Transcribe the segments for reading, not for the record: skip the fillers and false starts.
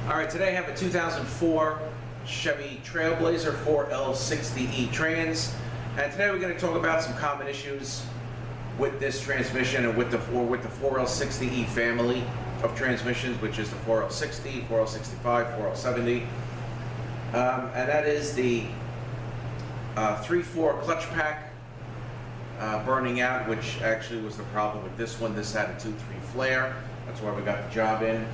All right, today I have a 2004 Chevy Trailblazer 4L60E trans, and today we're going to talk about some common issues with this transmission and with the 4L60E family of transmissions, which is the 4L60, 4L65, 4L70, and that is the 3/4 clutch pack burning out, which actually was the problem with this one. This had a 2-3 flare. That's why we got the job in.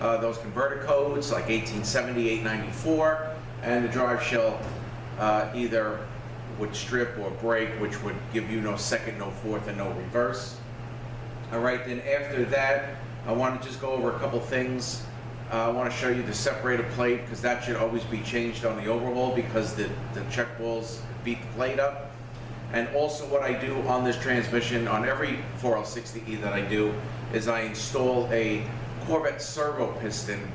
Those converter codes like 1870, 894, and the drive shell either would strip or break, which would give you no second, no fourth, and no reverse. All right, then after that, I want to just go over a couple things. I want to show you the separator plate, because that should always be changed on the overhaul because the check balls beat the plate up. And also what I do on this transmission, on every 4L60E that I do, is I install a Corvette servo piston,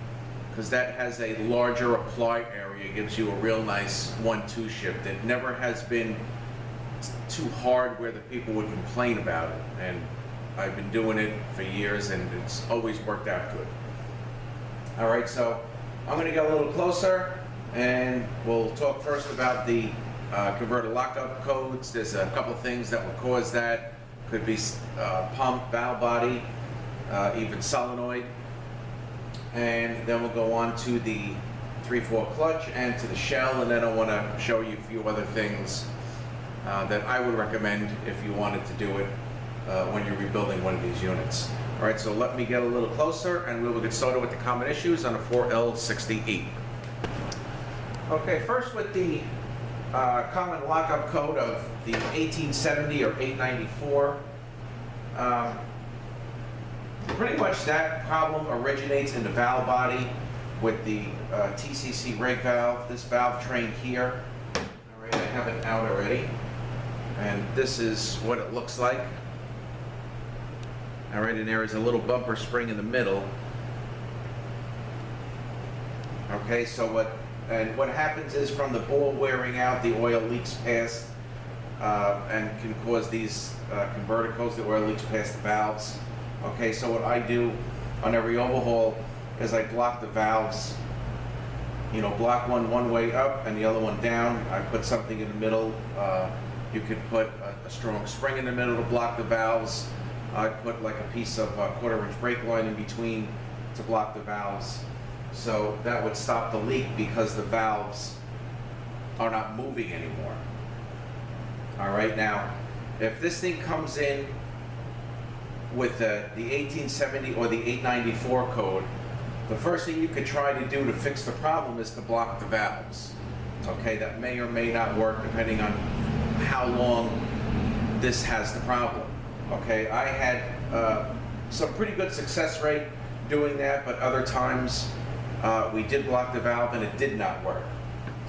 because that has a larger apply area, gives you a real nice 1-2 shift. It never has been too hard where the people would complain about it, and I've been doing it for years and it's always worked out good. All right, so I'm going to get a little closer and we'll talk first about the converter lockup codes. There's a couple things that will cause that. Could be pump, valve body, even solenoid. And then we'll go on to the 3/4 clutch and to the shell, and then I want to show you a few other things that I would recommend if you wanted to do it when you're rebuilding one of these units. All right, so let me get a little closer and we will get started with the common issues on a 4L60E. Okay, first with the common lockup code of the 1870 or 894. Pretty much that problem originates in the valve body with the Tcc brake valve, this valve train here. All right, I have it out already, and this is what it looks like. All right, and there is a little bumper spring in the middle. Okay, so what happens is from the ball wearing out, the oil leaks past and can cause these converter codes, the oil leaks past the valves. Okay, so what I do on every overhaul is I block the valves, block one way up and the other one down. I put something in the middle. You could put a strong spring in the middle to block the valves. I put like a piece of 1/4-inch brake line in between to block the valves. So that would stop the leak because the valves are not moving anymore. All right, now, if this thing comes in with the 1870 or the 894 code, the first thing you could try to do to fix the problem is to block the valves. Okay, that may or may not work depending on how long this has the problem. Okay, I had some pretty good success rate doing that, but other times we did block the valve and it did not work.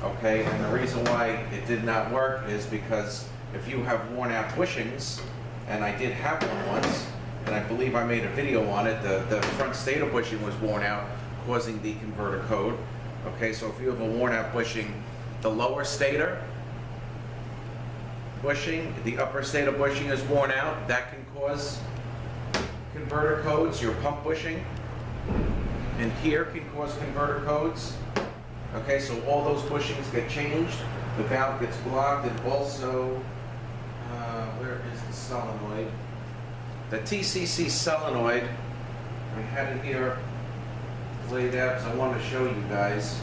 Okay, and the reason why it did not work is because if you have worn out bushings, and I did have one once, and I believe I made a video on it, the front stator bushing was worn out, causing the converter code. Okay, so if you have a worn out bushing, the lower stator bushing, the upper stator bushing is worn out, that can cause converter codes. Your pump bushing and here can cause converter codes. Okay, so all those bushings get changed, the valve gets blocked, and also, where is the solenoid? The Tcc Solenoid, I had it here laid out because I want to show you guys.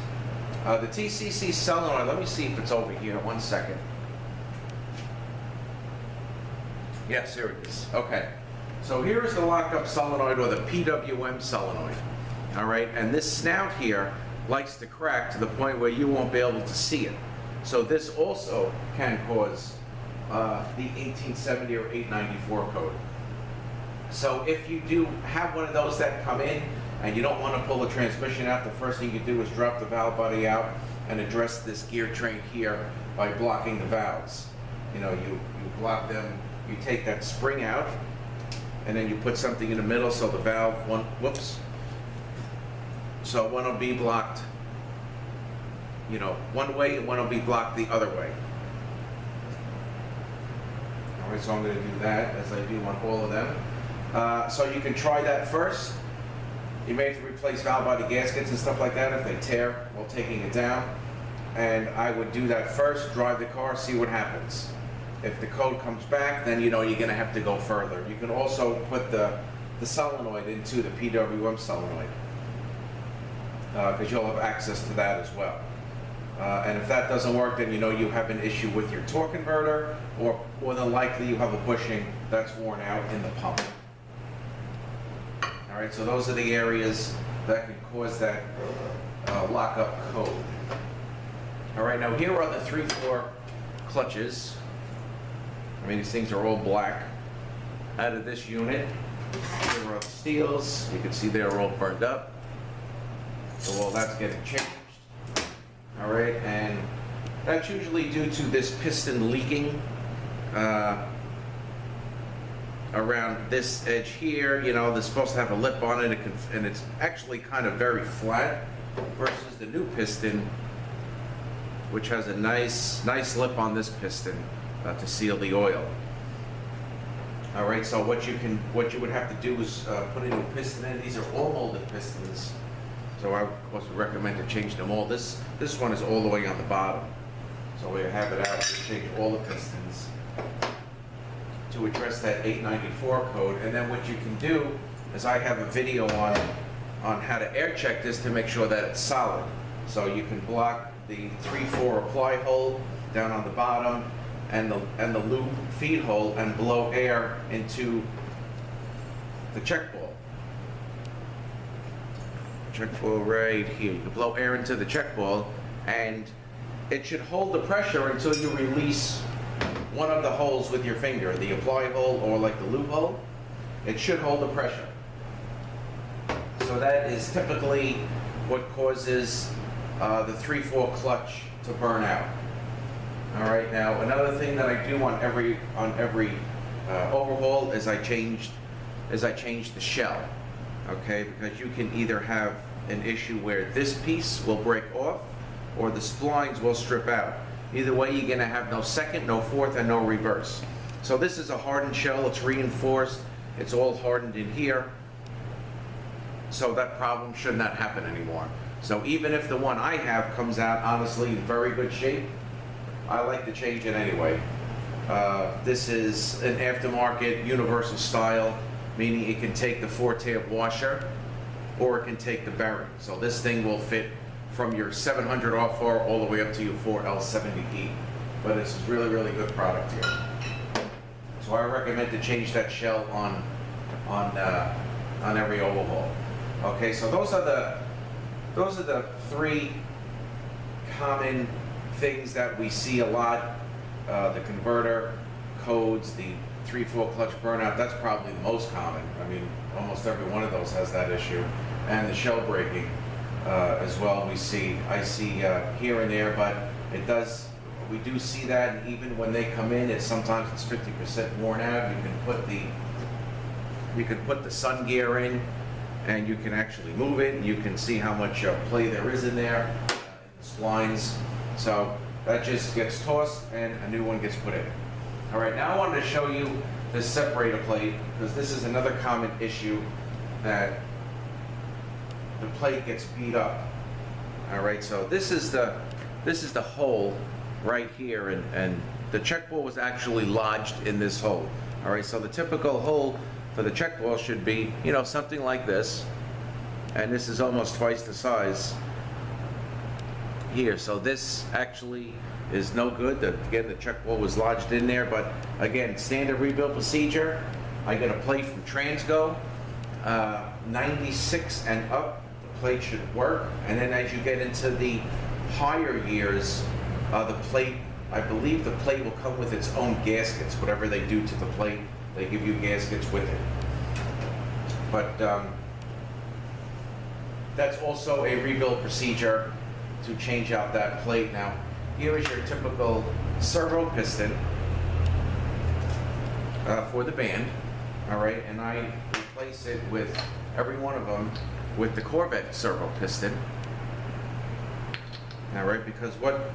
The Tcc Solenoid, let me see if it's over here, one second. Yes, here it is. Okay, so here is the lockup solenoid, or the Pwm Solenoid. All right, and this snout here likes to crack to the point where you won't be able to see it. So this also can cause the 1870 or 894 code. So if you do have one of those that come in and you don't want to pull the transmission out, the first thing you do is drop the valve body out and address this gear train here by blocking the valves. You block them, you take that spring out, and then you put something in the middle so the valve, so one will be blocked, one way, and one will be blocked the other way. All right, so I'm going to do that as I do on all of them. So you can try that first. You may have to replace valve body gaskets and stuff like that if they tear while taking it down. And I would do that first, drive the car, see what happens. If the code comes back, then you know you're gonna have to go further. You can also put the solenoid into the Pwm Solenoid, because you'll have access to that as well. And if that doesn't work, then you know you have an issue with your torque converter, or more than likely you have a bushing that's worn out in the pump. All right, so those are the areas that can cause that lockup code. All right, now here are the 3/4 clutches. I mean, these things are all black out of this unit. Here are the steels. You can see they're all burned up. So all that's getting changed. All right, and that's usually due to this piston leaking around this edge here. You know, they're supposed to have a lip on it, and it's actually kind of very flat versus the new piston, which has a nice lip on this piston to seal the oil. All right, so what you would have to do is put a new piston in. These are all molded pistons, so I of course would recommend to change them all. This one is all the way on the bottom, so we have it out to change all the pistons to address that 894 code. And then what you can do is I have a video on how to air check this to make sure that it's solid. So you can block the 3/4 apply hole down on the bottom and the lube feed hole and blow air into the check ball. Check ball right here. You can blow air into the check ball, and it should hold the pressure until you release one of the holes with your finger, the apply hole or like the lube hole. It should hold the pressure. So that is typically what causes the 3/4 clutch to burn out. All right, now another thing that I do on every overhaul is I change the shell. Okay, because you can either have an issue where this piece will break off or the splines will strip out. Either way, you're gonna have no second, no fourth, and no reverse. So this is a hardened shell, it's reinforced, it's all hardened in here. So that problem should not happen anymore. So even if the one I have comes out honestly in very good shape, I like to change it anyway. This is an aftermarket universal style, meaning it can take the 4-tab washer or it can take the bearing. So this thing will fit from your 700 R4 all the way up to your 4L70E. But it's a really, really good product here. So I recommend to change that shell on every overhaul. Okay, so those are the 3 common things that we see a lot. The converter codes, the 3/4 clutch burnout, that's probably the most common. I mean, almost every one of those has that issue. And the shell breaking as well, I see here and there, but we do see that, and even when they come in, sometimes it's 50% worn out. You can put the sun gear in, and you can actually move it, and you can see how much play there is in there, in the splines. So that just gets tossed and a new one gets put in. All right, now I wanted to show you this separator plate, because this is another common issue, that the plate gets beat up. All right, so this is the hole right here, and the check ball was actually lodged in this hole. All right, so the typical hole for the check ball should be, you know, something like this, and this is almost twice the size here. So this actually is no good. Again, the check ball was lodged in there, but again, standard rebuild procedure. I get a plate from Transgo, 96 and up, the plate should work. And then as you get into the higher years, the plate, I believe the plate will come with its own gaskets. Whatever they do to the plate, they give you gaskets with it. But that's also a rebuild procedure to change out that plate. Now, here is your typical servo piston for the band, all right, and I replace it with every one of them with the Corvette servo piston, all right, because what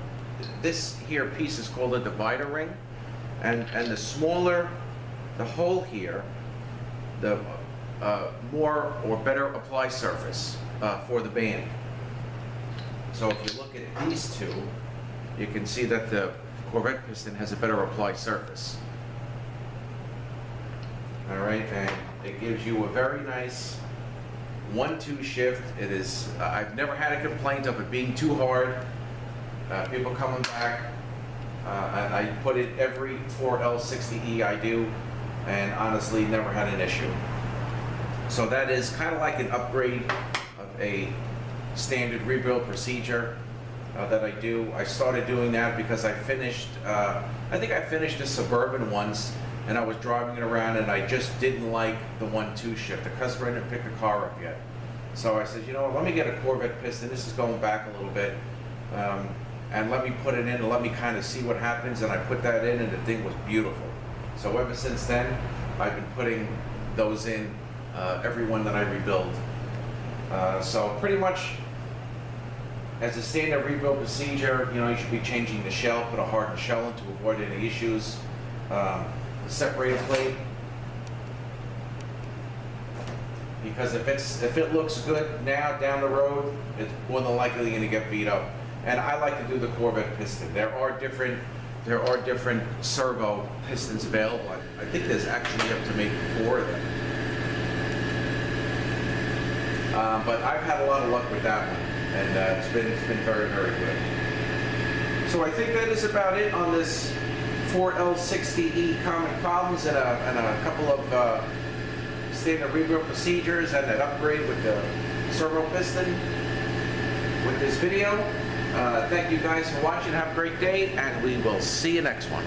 this here piece is called a divider ring, and the smaller the hole here, the more or better apply surface for the band. So if you look at these two, you can see that the Corvette piston has a better apply surface. All right, and it gives you a very nice 1-2 shift. It is, I've never had a complaint of it being too hard. People coming back, I put it every 4L60E I do, and honestly never had an issue. So that is kind of like an upgrade of a standard rebuild procedure that I do. I started doing that because I finished, I think I finished a Suburban once, and I was driving it around and I just didn't like the 1-2 shift. The customer didn't pick the car up yet. So I said, you know what, let me get a Corvette piston. This is going back a little bit. And let me put it in and let me kind of see what happens. And I put that in and the thing was beautiful. So ever since then, I've been putting those in every one that I rebuild. So pretty much as a standard rebuild procedure, you know, you should be changing the shell, put a hardened shell in to avoid any issues. The separator plate, because if it looks good now down the road, it's more than likely going to get beat up. And I like to do the Corvette piston. There are different servo pistons available. I think there's actually up to maybe 4 of them. But I've had a lot of luck with that one, and it's been very, very good. So I think that is about it on this 4L60E common problems and a couple of standard rebuild procedures and an upgrade with the servo piston with this video. Thank you guys for watching. Have a great day, and we will see you next one.